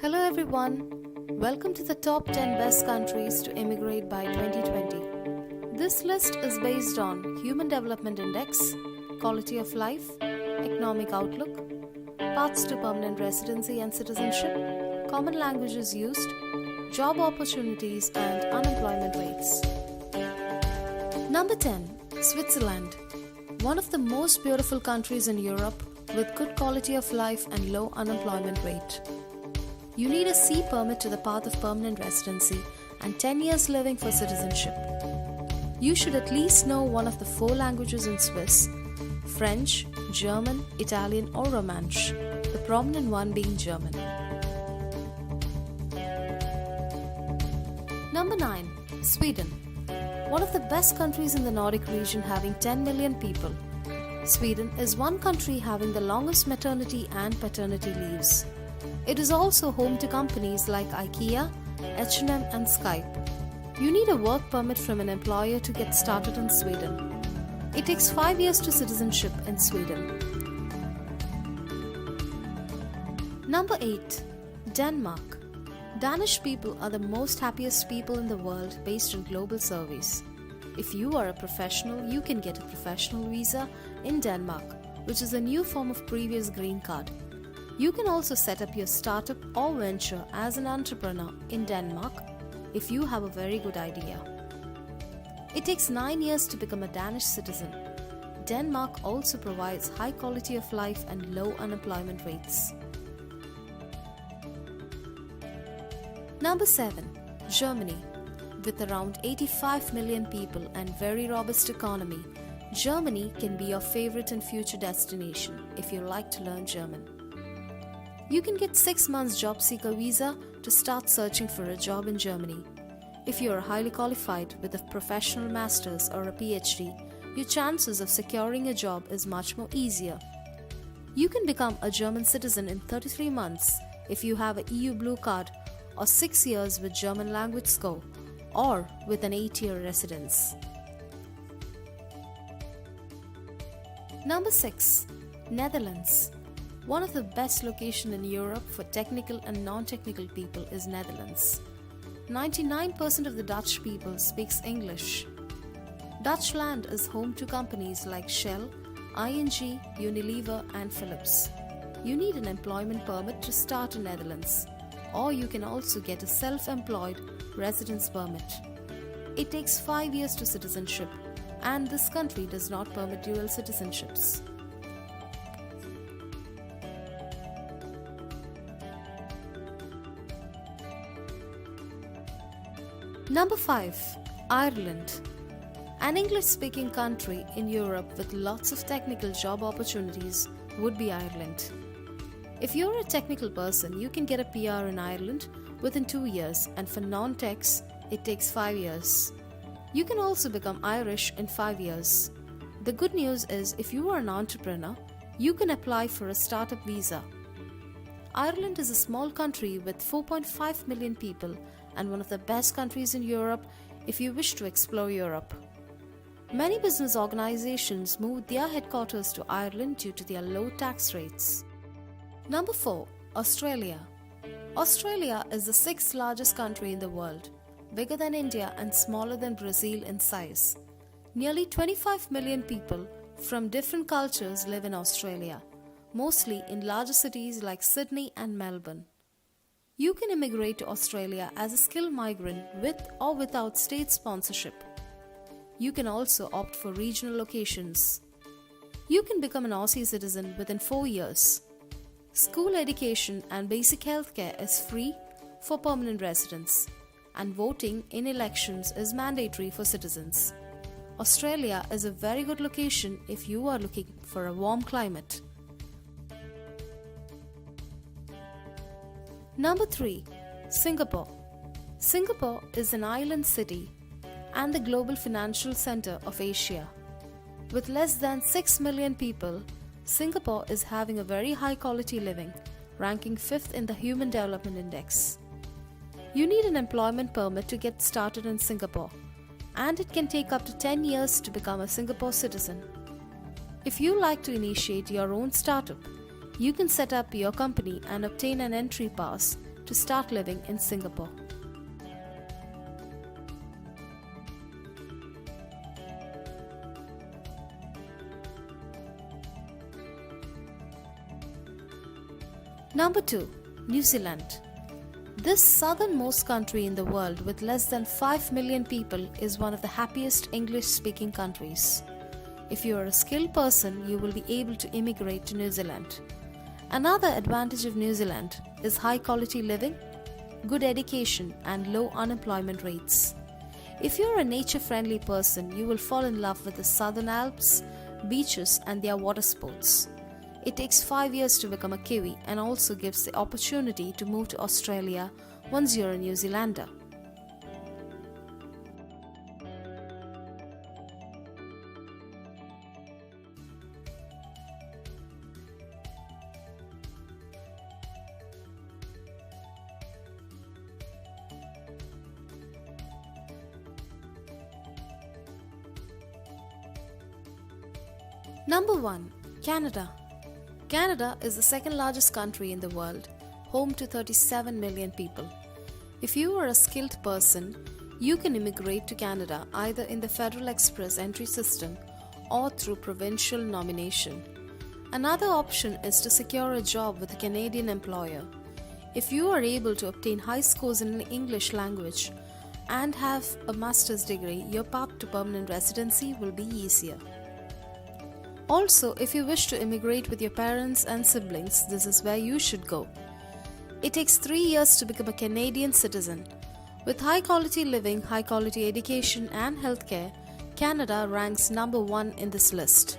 Hello everyone, welcome to the top 10 best countries to immigrate by 2020. This list is based on Human Development Index, quality of life, economic outlook, paths to permanent residency and citizenship, common languages used, job opportunities and unemployment rates. Number 10. Switzerland. One of the most beautiful countries in Europe with good quality of life and low unemployment rate. You need a C permit to the path of permanent residency and 10 years living for citizenship. You should at least know one of the 4 languages in Swiss: French, German, Italian or Romansh, the prominent one being German. Number 9. Sweden. One of the best countries in the Nordic region, having 10 million people. Sweden is one country having the longest maternity and paternity leaves. It is also home to companies like IKEA, H&M and Skype. You need a work permit from an employer to get started in Sweden. It takes 5 years to citizenship in Sweden. Number 8. Denmark. Danish people are the most happiest people in the world based on global surveys. If you are a professional, you can get a professional visa in Denmark, which is a new form of previous green card. You can also set up your startup or venture as an entrepreneur in Denmark if you have a very good idea. It takes 9 years to become a Danish citizen. Denmark also provides high quality of life and low unemployment rates. Number 7. Germany. With around 85 million people and very robust economy, Germany can be your favorite and future destination if you like to learn German. You can get 6 months job seeker visa to start searching for a job in Germany. If you are highly qualified with a professional master's or a PhD, your chances of securing a job is much more easier. You can become a German citizen in 33 months if you have an EU blue card or 6 years with German language score or with an 8-year residence. Number 6. Netherlands. One of the best locations in Europe for technical and non-technical people is Netherlands. 99% of the Dutch people speaks English. Dutch land is home to companies like Shell, ING, Unilever and Philips. You need an employment permit to start in Netherlands, or you can also get a self-employed residence permit. It takes 5 years to citizenship, and this country does not permit dual citizenships. Number 5. Ireland. An English-speaking country in Europe with lots of technical job opportunities would be Ireland. If you're a technical person, you can get a PR in Ireland within 2 years, and for non-techs, it takes 5 years. You can also become Irish in 5 years. The good news is, if you are an entrepreneur, you can apply for a startup visa. Ireland is a small country with 4.5 million people and one of the best countries in Europe if you wish to explore Europe. Many business organizations moved their headquarters to Ireland due to their low tax rates. Number 4. Australia. Australia is the 6th largest country in the world, bigger than India and smaller than Brazil in size. Nearly 25 million people from different cultures live in Australia, mostly in larger cities like Sydney and Melbourne. You can immigrate to Australia as a skilled migrant with or without state sponsorship. You can also opt for regional locations. You can become an Aussie citizen within 4 years. School education and basic healthcare is free for permanent residents, and voting in elections is mandatory for citizens. Australia is a very good location if you are looking for a warm climate. Number 3. Singapore. Singapore is an island city and the global financial center of Asia. With less than 6 million people, Singapore is having a very high quality living, ranking 5th in the Human Development Index. You need an employment permit to get started in Singapore, and it can take up to 10 years to become a Singapore citizen. If you like to initiate your own startup, you can set up your company and obtain an entry pass to start living in Singapore. Number 2. New Zealand. This southernmost country in the world with less than 5 million people is one of the happiest English-speaking countries. If you are a skilled person, you will be able to immigrate to New Zealand. Another advantage of New Zealand is high quality living, good education and low unemployment rates. If you are a nature-friendly person, you will fall in love with the Southern Alps, beaches and their water sports. It takes 5 years to become a Kiwi and also gives the opportunity to move to Australia once you're a New Zealander. Number 1. Canada. Canada is the second largest country in the world, home to 37 million people. If you are a skilled person, you can immigrate to Canada either in the Federal Express entry system or through provincial nomination. Another option is to secure a job with a Canadian employer. If you are able to obtain high scores in English language and have a master's degree, your path to permanent residency will be easier. Also, if you wish to immigrate with your parents and siblings, this is where you should go. It takes 3 years to become a Canadian citizen. With high quality living, high quality education and healthcare, Canada ranks number 1 in this list.